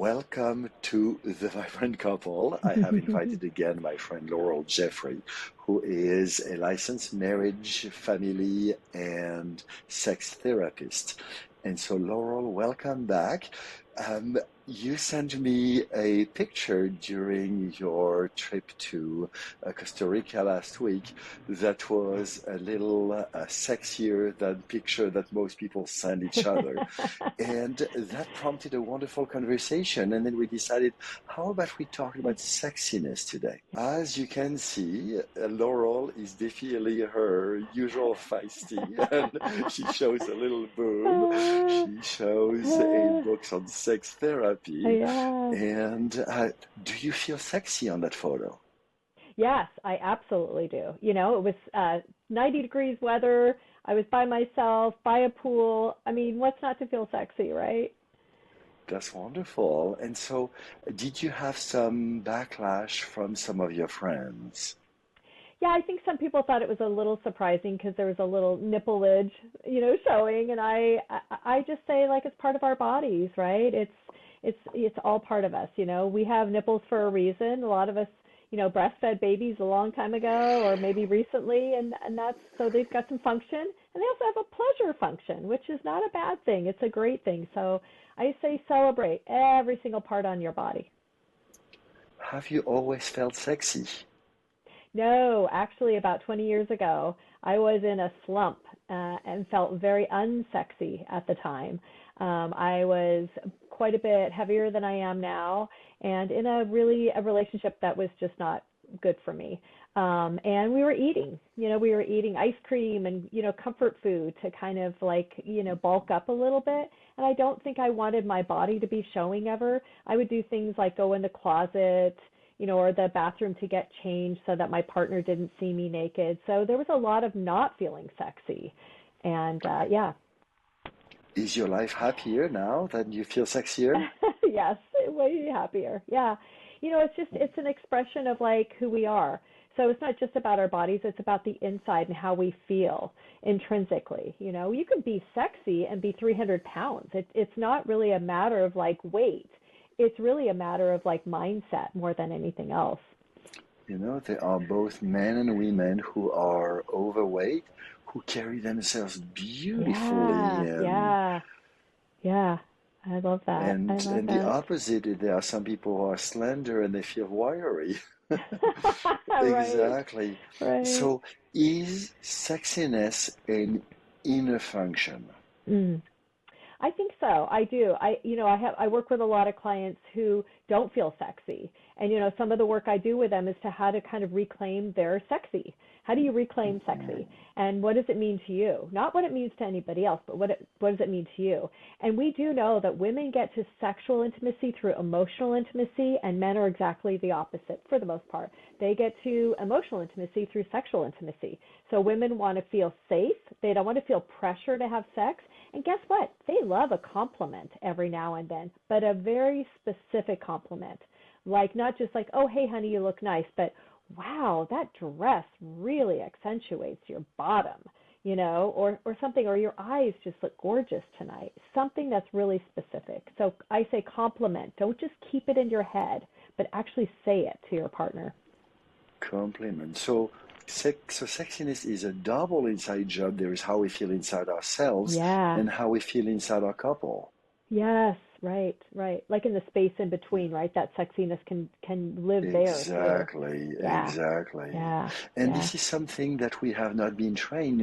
Welcome to The Vibrant Couple. I have invited again my friend Laurel Jeffrey, who is a licensed marriage, family, and sex therapist. And so, Laurel, welcome back. You sent me a picture during your trip to Costa Rica last week that was a little sexier than picture that most people send each other. And that prompted a wonderful conversation. And then we decided, how about we talk about sexiness today? As you can see, Laurel is definitely her usual feisty. And she shows a little boob. She shows a book on sex therapy. Yeah. And do you feel sexy on that photo? Yes, I absolutely do. You know, it was 90 degrees weather. I was by myself, by a pool. I mean, what's not to feel sexy, right? That's wonderful. And so, did you have some backlash from some of your friends? Yeah, I think some people thought it was a little surprising because there was a little nipplage, showing, and I just say like it's part of our bodies, right? It's all part of us, We have nipples for a reason. A lot of us, breastfed babies a long time ago or maybe recently, and that's so they've got some function, and they also have a pleasure function, which is not a bad thing. It's a great thing. So I say celebrate every single part on your body. Have you always felt sexy? No, actually, about 20 years ago, I was in a slump and felt very unsexy at the time. I was quite a bit heavier than I am now, and in a relationship that was just not good for me. And we were eating ice cream and, comfort food to kind of like, bulk up a little bit. And I don't think I wanted my body to be showing ever. I would do things like go in the closet, or the bathroom to get changed so that my partner didn't see me naked. So there was a lot of not feeling sexy. And yeah. Is your life happier now that you feel sexier? Yes, way happier. Yeah. It's an expression of like who we are. So it's not just about our bodies, it's about the inside and how we feel intrinsically. You can be sexy and be 300 pounds. It's not really a matter of like weight. It's really a matter of like mindset more than anything else. There are both men and women who are overweight, who carry themselves beautifully, Yeah, yeah, yeah. I love that. I love and the that. opposite, there are some people who are slender and they feel wiry. Right, Exactly. right. So, is sexiness an inner function? Mm. I think so. I do. I work with a lot of clients who don't feel sexy. And some of the work I do with them is to how to kind of reclaim their sexy. How do you reclaim sexy? And what does it mean to you? Not what it means to anybody else, but what does it mean to you? And we do know that women get to sexual intimacy through emotional intimacy, and men are exactly the opposite for the most part. They get to emotional intimacy through sexual intimacy. So women want to feel safe. They don't want to feel pressure to have sex. And guess what? They love a compliment every now and then, but a very specific compliment. Like not just like, oh, hey, honey, you look nice, but wow, that dress really accentuates your bottom, or something, or your eyes just look gorgeous tonight. Something that's really specific. So I say compliment. Don't just keep it in your head, but actually say it to your partner. Compliment. So sexiness is a double inside job. There is how we feel inside ourselves Yeah. and how we feel inside our couple. Yes, right, right. Like in the space in between, right? That sexiness can live there too. Exactly, Yeah, exactly. yeah, And yeah. this is something that we have not been trained.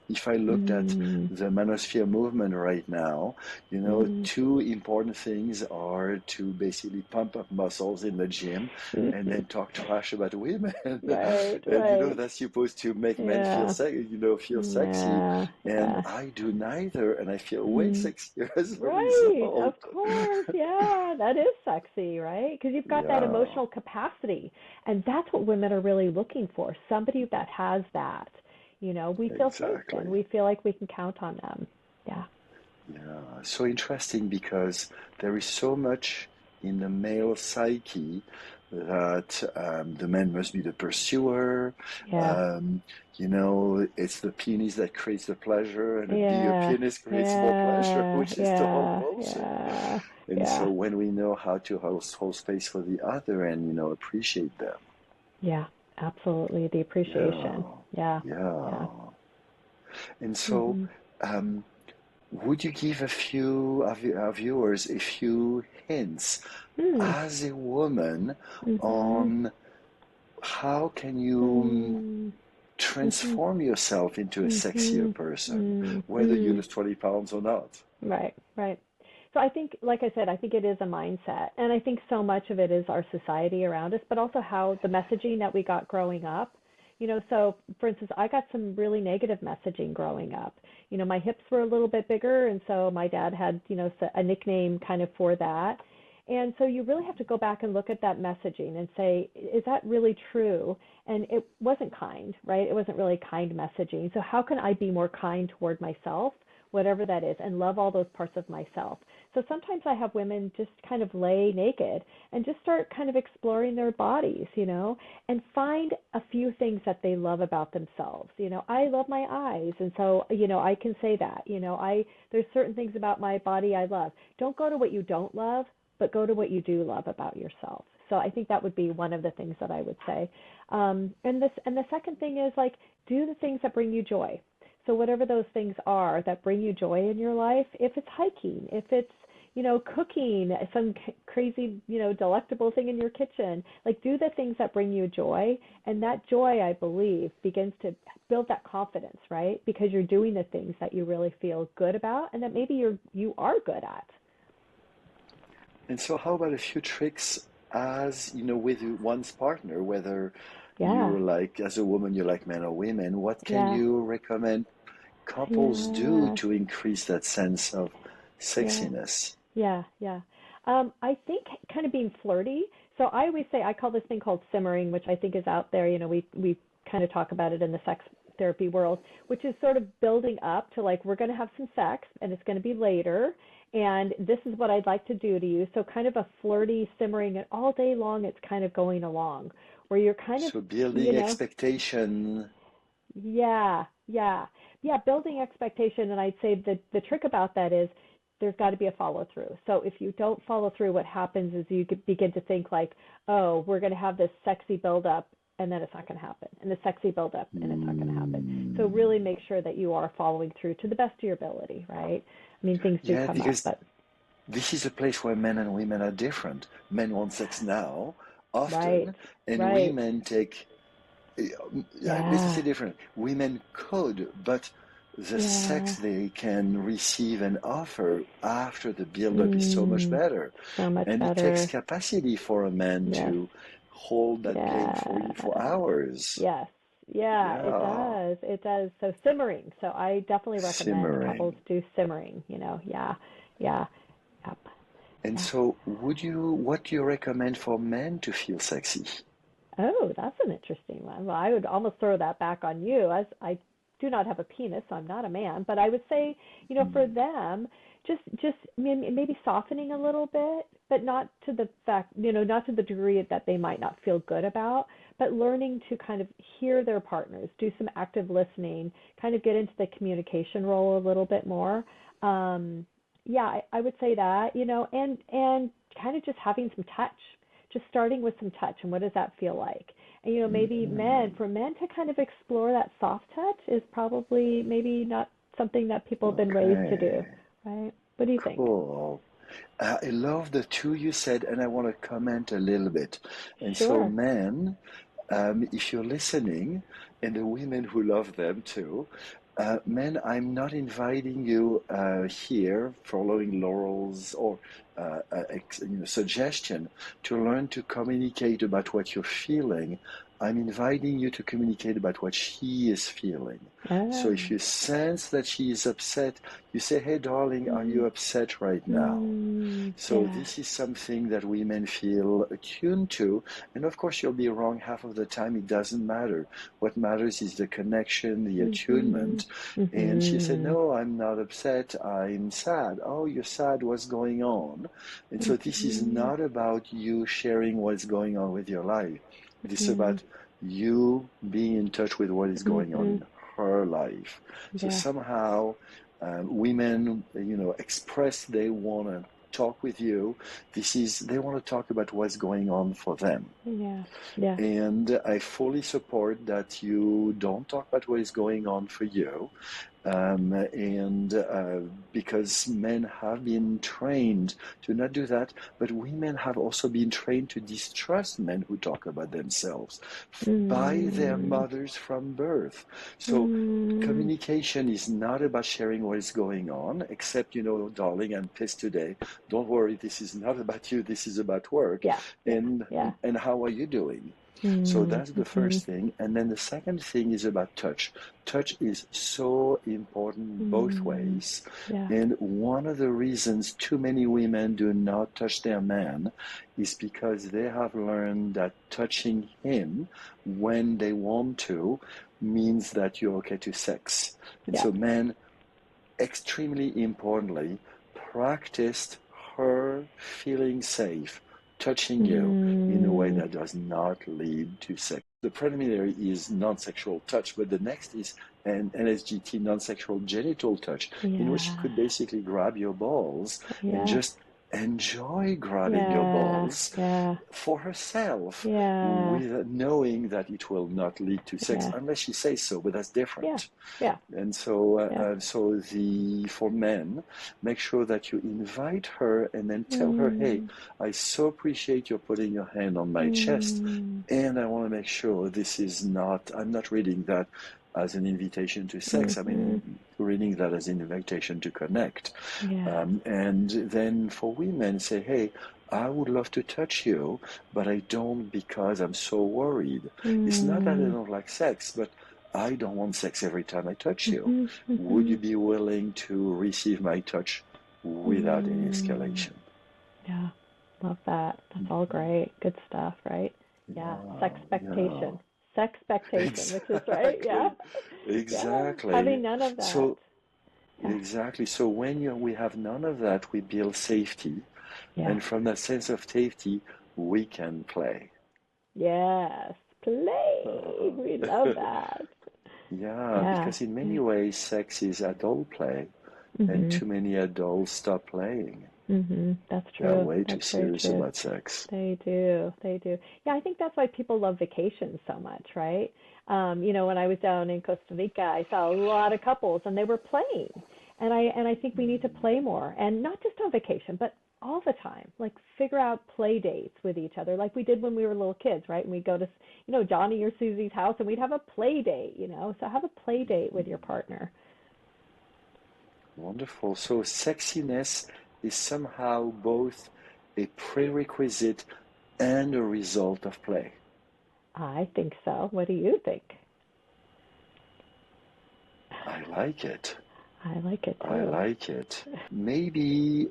If I looked at Mm, the manosphere movement right now, mm. two important things are to basically pump up muscles in the gym and then talk trash about women. Right, And right. that's supposed to make men feel Yeah, feel sexy. yeah, And yeah. I do neither, and I feel way Mm. sexier as a Right, result. of course. Yeah, that is sexy, right? Because you've got that Yeah, emotional capacity. And that's what women are really looking for, somebody that has that. We feel safe then. exactly. We feel like we can count on them. Yeah. Yeah, so interesting because there is so much in the male psyche that the man must be the pursuer. Yeah. Um, it's the penis that creates the pleasure, and a bigger Yeah. penis creates more pleasure, Yeah. which is total Yeah. bullshit. Yeah. And Yeah. so when we know how to hold space for the other and, appreciate them. Yeah. Absolutely. The appreciation. Yeah. Yeah. Yeah. Yeah. And so, Mhm. um, would you give a few of our viewers a few hints Mm. as a woman Mhm. on how can you Mm. Mhm. transform yourself into a sexier Mhm. person, Mm. whether you Mm. lose 20 pounds or not? Right. Right. So I think, like I said, I think it is a mindset, and I think so much of it is our society around us, but also how the messaging that we got growing up. So for instance, I got some really negative messaging growing up. My hips were a little bit bigger, and so my dad had, a nickname kind of for that. And so you really have to go back and look at that messaging and say, is that really true? And it wasn't kind, right? It wasn't really kind messaging. So how can I be more kind toward myself, whatever that is, and love all those parts of myself? So sometimes I have women just kind of lay naked and just start kind of exploring their bodies, and find a few things that they love about themselves. I love my eyes, and so, I can say that. There's certain things about my body I love. Don't go to what you don't love, but go to what you do love about yourself. So I think that would be one of the things that I would say. And the second thing is, like, do the things that bring you joy. So whatever those things are that bring you joy in your life, if it's hiking, if it's cooking some crazy, delectable thing in your kitchen, like, do the things that bring you joy. And that joy, I believe, begins to build that confidence, right? Because you're doing the things that you really feel good about and that maybe you are good at. And so, how about a few tricks as with one's partner, whether Yeah. you like, as a woman, you like men or women, what can Yeah. you recommend couples do Yeah. to increase that sense of Yeah. sexiness? Yeah. Yeah. I think kind of being flirty. So I always say, I call this thing called simmering, which I think is out there. We kind of talk about it in the sex therapy world, which is sort of building up to, like, we're going to have some sex and it's going to be later, and this is what I'd like to do to you. So kind of a flirty simmering, and all day long it's kind of going along, where you're kind of, So, you building know, expectation. yeah, yeah, yeah, building expectation. And I'd say the trick about that is there's got to be a follow through. So if you don't follow through, what happens is you begin to think like, oh, we're going to have this sexy build up, and then it's not going to happen, and the sexy build up, and it's not going to happen. So Mm, really make sure that you are following through to the best of your ability, right? I mean, things do yeah, come up, because but this is a place where men and women are different. Men want sex now, right, often, and right, women take. This is yeah, different. Women could, but the sex yeah, they can receive and offer after the build-up is so much mm, better. so much And it takes better. capacity for a man Yes, to hold that game for you for yes. hours. Yes. Yeah, it Yeah, does. It does. So simmering. So I definitely recommend couples simmering. do simmering, Yeah. Yeah. Yep. And Yeah. so, what do you recommend for men to feel sexy? Oh, that's an interesting one. Well, I would almost throw that back on you, as I do not have a penis, so I'm not a man, but I would say, for Mm, them, just maybe softening a little bit, but not to the fact, not to the degree that they might not feel good about, but learning to kind of hear their partners, do some active listening, kind of get into the communication role a little bit more. Um, yeah, I would say that, and kind of just having some touch, just starting with some touch, and what does that feel like? And maybe mm, for men to kind of explore that soft touch is probably maybe not something that people have been raised to do, okay, right? What do you think? cool. I love the two you said, and I want to comment a little bit. And so, Sure. men, if you're listening, and the women who love them too, men, I'm not inviting you here, following Laurel's or suggestion to learn to communicate about what you're feeling. I'm inviting you to communicate about what she is feeling. So if Ah. you sense that she is upset, you say, "Hey, darling, are you Mm, upset right now?" So yeah. this is something that women feel attuned to. And of course, you'll be wrong half of the time. It doesn't matter. What matters is the connection, the Mhm. attunement. And she said, Mhm. "No, I'm not upset. I'm sad." "Oh, you're sad. What's going on?" And so this is Mhm. not about you sharing what's going on with your life. This is Mhm. about you being in touch with what is going on Mhm. in her life. So Yeah. somehow women, express they want to talk with you, they want to talk about what's going on for them. Yeah. Yeah. And I fully support that you don't talk about what is going on for you. Because men have been trained to not do that, but women have also been trained to distrust men who talk about themselves by their mothers from birth. So communication is not about sharing what is going on, except, darling, I'm pissed today. Don't worry, this is not about you, this is about work. Yeah. And how are you doing? So that's the first thing. And then the second thing is about touch. Touch is so important both ways. Yeah. And one of the reasons too many women do not touch their man is because they have learned that touching him when they want to means that you're okay to sex. And so men, extremely importantly, practiced her feeling safe, touching you in a way that does not lead to sex. The preliminary is non-sexual touch, but the next is an NSGT, non-sexual genital touch, in which you could basically grab your balls and just enjoy grabbing your balls for herself, with knowing that it will not lead to sex unless she says so, but that's different. And so for men, make sure that you invite her and then tell her, hey, I so appreciate you putting your hand on my chest, and I want to make sure this is not, I'm not reading that as an invitation to sex. I mean, reading that as an invitation to connect. And then for women, say, hey, I would love to touch you, but I don't because I'm so worried. It's not that I don't like sex, but I don't want sex every time I touch you. Would you be willing to receive my touch without any escalation? Yeah, love that. That's all great. Good stuff, right? Yeah, sexpectation. Sexpectation, which is right, Exactly. Having none of that. So, exactly. So when we have none of that, we build safety. And from that sense of safety, we can play. Yes, play. We love that. Because in many ways, sex is adult play, and too many adults stop playing. That's true. They're way too serious about sex. They do. Yeah, I think that's why people love vacations so much, right? When I was down in Costa Rica, I saw a lot of couples, and they were playing. And I think we need to play more, and not just on vacation, but all the time. Like, figure out play dates with each other, like we did when we were little kids, right? And we'd go to, Johnny or Susie's house, and we'd have a play date. So have a play date with your partner. Wonderful. So sexiness is somehow both a prerequisite and a result of play. I think so. What do you think? I like it. I like it too. I like it. Maybe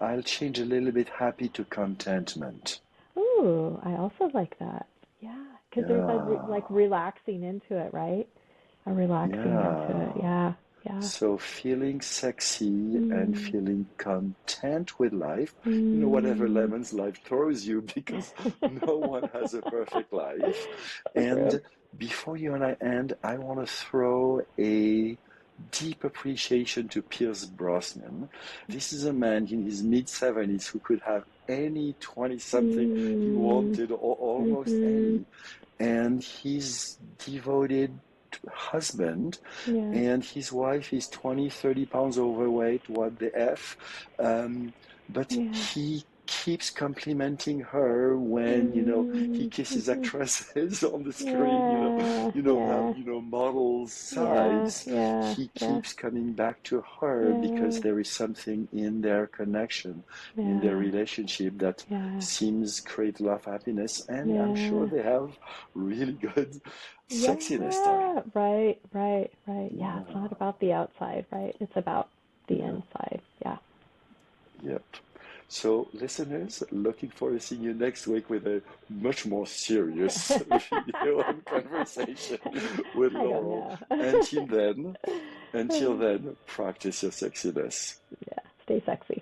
I'll change a little bit happy to contentment. Ooh, I also like that. Yeah, because there's relaxing into it, right? A relaxing into it. Yeah. So feeling sexy and feeling content with life, whatever lemons life throws you, because no one has a perfect life. And before you and I end, I want to throw a deep appreciation to Pierce Brosnan. This is a man in his mid-70s who could have any 20-something he wanted, or almost any. And he's devoted husband, and his wife is 20-30 pounds overweight. What the F? But he keeps complimenting her when he kisses actresses on the screen, models size. He keeps coming back to her because there is something in their connection, in their relationship that seems create a lot of happiness, and I'm sure they have really good sexiness time. Right. Yeah, it's not about the outside, right? It's about the inside. Yep. So, listeners, looking forward to seeing you next week with a much more serious video and conversation with Laurel. Until then, practice your sexiness. Yeah, stay sexy.